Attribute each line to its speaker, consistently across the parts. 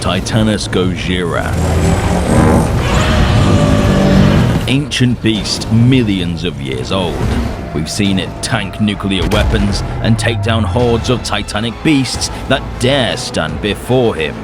Speaker 1: Titanus Gojira. Ancient beast millions of years old. We've seen it tank nuclear weapons and take down hordes of titanic beasts that dare stand before him.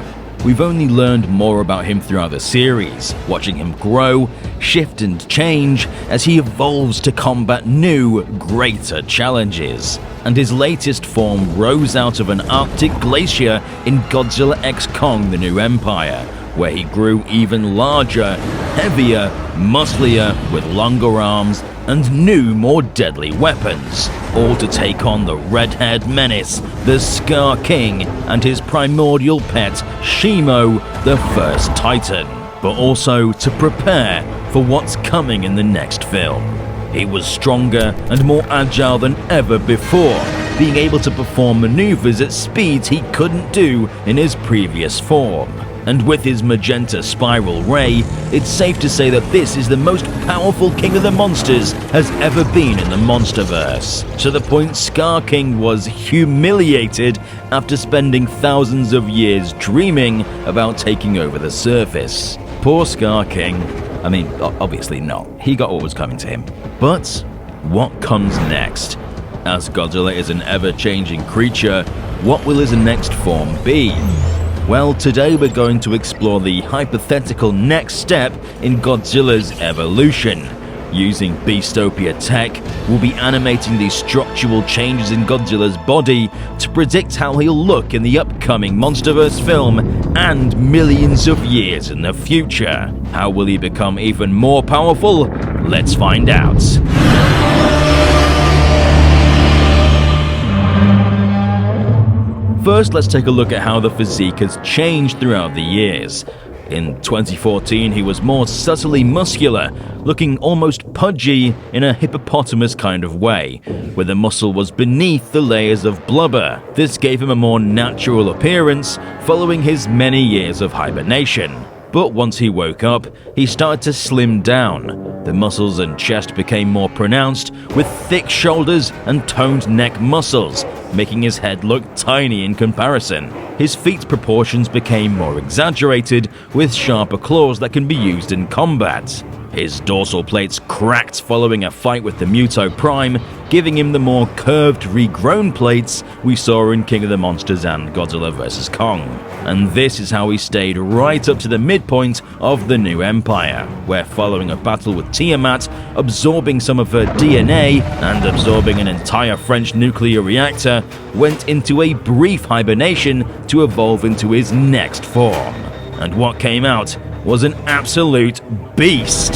Speaker 1: We've only learned more about him throughout the series, watching him grow, shift and change as he evolves to combat new, greater challenges. And his latest form rose out of an Arctic glacier in Godzilla x Kong: The New Empire, where he grew even larger, heavier, musclier, with longer arms and new, more deadly weapons, all to take on the red-haired menace, the Skar King, and his primordial pet, Shimo, the first Titan, but also to prepare for what's coming in the next film. He was stronger and more agile than ever before, being able to perform maneuvers at speeds he couldn't do in his previous form. And with his magenta spiral ray, it's safe to say that this is the most powerful king of the monsters has ever been in the MonsterVerse, to the point Skar King was humiliated after spending thousands of years dreaming about taking over the surface. Poor Skar King. I mean, obviously not. He got what was coming to him. But what comes next? As Godzilla is an ever-changing creature, what will his next form be? Well, today we're going to explore the hypothetical next step in Godzilla's evolution. Using Beastopia tech, we'll be animating the structural changes in Godzilla's body to predict how he'll look in the upcoming MonsterVerse film and millions of years in the future. How will he become even more powerful? Let's find out. First, let's take a look at how the physique has changed throughout the years. In 2014, he was more subtly muscular, looking almost pudgy in a hippopotamus kind of way, where the muscle was beneath the layers of blubber. This gave him a more natural appearance following his many years of hibernation. But once he woke up, he started to slim down. The muscles and chest became more pronounced, with thick shoulders and toned neck muscles, making his head look tiny in comparison. His feet proportions became more exaggerated, with sharper claws that can be used in combat. His dorsal plates cracked following a fight with the Muto Prime, giving him the more curved, regrown plates we saw in King of the Monsters and Godzilla vs. Kong. And this is how he stayed right up to the midpoint of the New Empire, where following a battle with Tiamat, absorbing some of her DNA and absorbing an entire French nuclear reactor, went into a brief hibernation to evolve into his next form. And what came out was an absolute beast.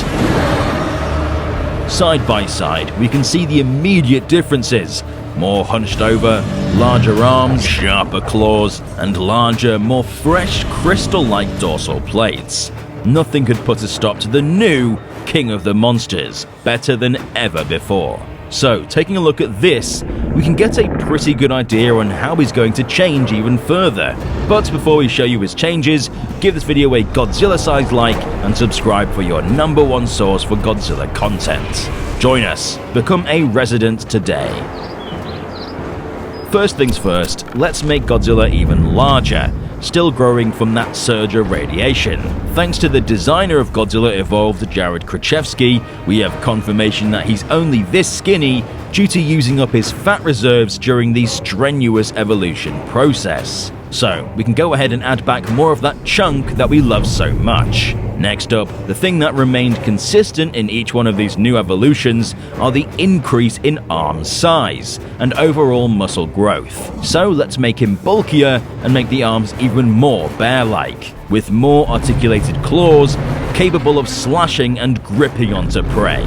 Speaker 1: Side by side, we can see the immediate differences. More hunched over, larger arms, sharper claws, and larger, more fresh, crystal-like dorsal plates. Nothing could put a stop to the new King of the Monsters, better than ever before. So, taking a look at this, we can get a pretty good idea on how he's going to change even further. But before we show you his changes, give this video a Godzilla-sized like and subscribe for your #1 source for Godzilla content. Join us, become a resident today. First things first, let's make Godzilla even larger, still growing from that surge of radiation. Thanks to the designer of Godzilla Evolved, Jared Krzyzewski, we have confirmation that he's only this skinny due to using up his fat reserves during the strenuous evolution process. So, we can go ahead and add back more of that chunk that we love so much. Next up, the thing that remained consistent in each one of these new evolutions are the increase in arm size and overall muscle growth. So let's make him bulkier and make the arms even more bear-like, with more articulated claws, capable of slashing and gripping onto prey.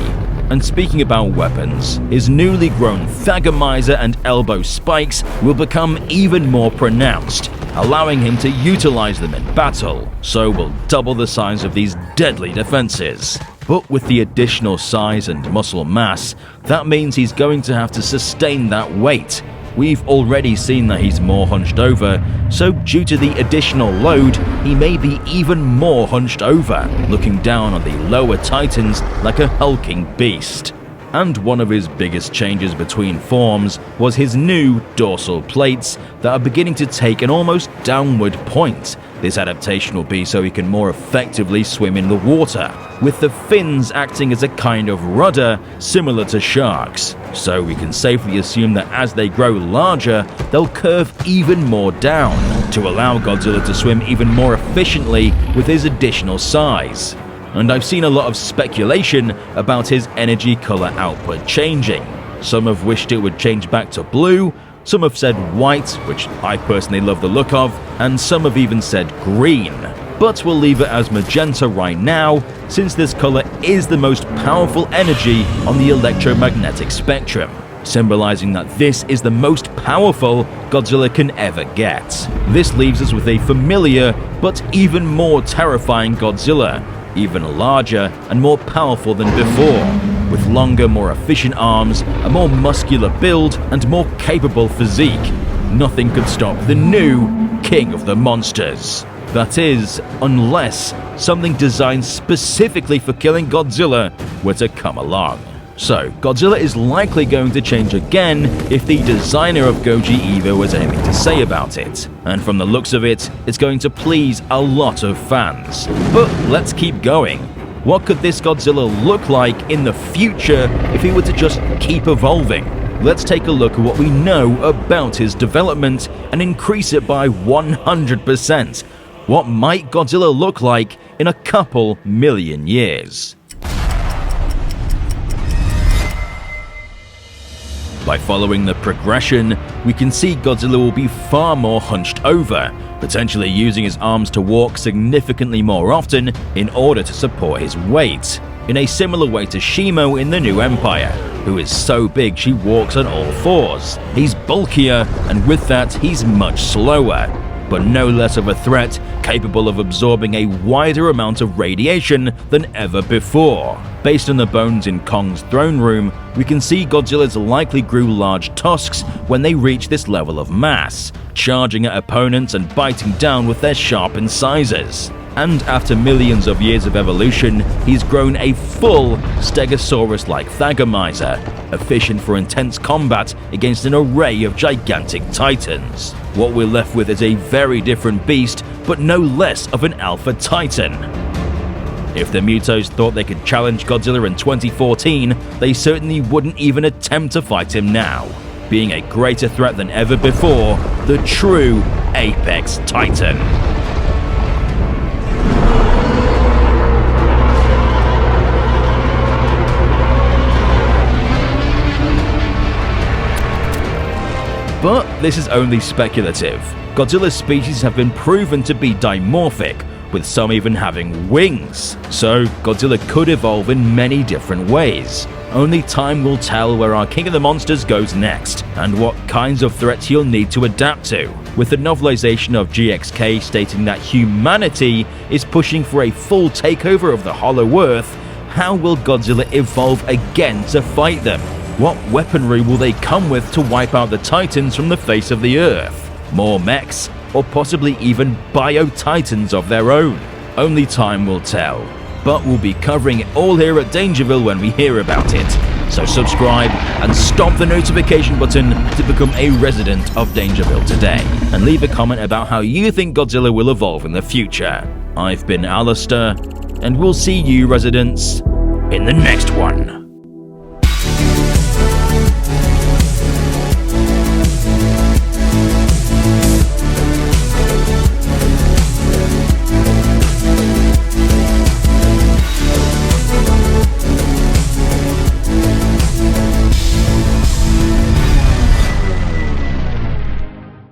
Speaker 1: And speaking about weapons, his newly grown Thagomizer and elbow spikes will become even more pronounced, allowing him to utilize them in battle, so we'll double the size of these deadly defenses. But with the additional size and muscle mass, that means he's going to have to sustain that weight. We've already seen that he's more hunched over, so due to the additional load, he may be even more hunched over, looking down on the lower titans like a hulking beast. And one of his biggest changes between forms was his new dorsal plates that are beginning to take an almost downward point, This adaptation will be so he can more effectively swim in the water, with the fins acting as a kind of rudder similar to sharks. So we can safely assume that as they grow larger, they'll curve even more down to allow Godzilla to swim even more efficiently with his additional size. And I've seen a lot of speculation about his energy color output changing. Some have wished it would change back to blue, some have said white, which I personally love the look of, and some have even said green. But we'll leave it as magenta right now, since this color is the most powerful energy on the electromagnetic spectrum, symbolizing that this is the most powerful Godzilla can ever get. This leaves us with a familiar, but even more terrifying Godzilla, even larger and more powerful than before. With longer, more efficient arms, a more muscular build, and more capable physique, nothing could stop the new King of the Monsters. That is, unless something designed specifically for killing Godzilla were to come along. So, Godzilla is likely going to change again if the designer of Goji Evo has anything to say about it. And from the looks of it, it's going to please a lot of fans. But let's keep going. What could this Godzilla look like in the future if he were to just keep evolving? Let's take a look at what we know about his development and increase it by 100%. What might Godzilla look like in a couple million years? By following the progression, we can see Godzilla will be far more hunched over, potentially using his arms to walk significantly more often in order to support his weight, in a similar way to Shimo in the New Empire, who is so big she walks on all fours. He's bulkier, and with that, he's much slower, but no less of a threat, capable of absorbing a wider amount of radiation than ever before. Based on the bones in Kong's throne room, we can see Godzilla's likely grew large tusks when they reach this level of mass, charging at opponents and biting down with their sharp incisors. And after millions of years of evolution, he's grown a full Stegosaurus-like Thagomizer, efficient for intense combat against an array of gigantic titans. What we're left with is a very different beast, but no less of an alpha titan. If the Mutos thought they could challenge Godzilla in 2014, they certainly wouldn't even attempt to fight him now, being a greater threat than ever before, the true Apex Titan. But this is only speculative. Godzilla's species have been proven to be dimorphic, with some even having wings. So Godzilla could evolve in many different ways. Only time will tell where our King of the Monsters goes next, and what kinds of threats he'll need to adapt to. With the novelization of GXK stating that humanity is pushing for a full takeover of the Hollow Earth, how will Godzilla evolve again to fight them? What weaponry will they come with to wipe out the Titans from the face of the Earth? More mechs, or possibly even bio-titans of their own? Only time will tell. But we'll be covering it all here at DangerVille when we hear about it. So subscribe and stomp the notification button to become a resident of DangerVille today. And leave a comment about how you think Godzilla will evolve in the future. I've been Alistair, and we'll see you residents in the next one.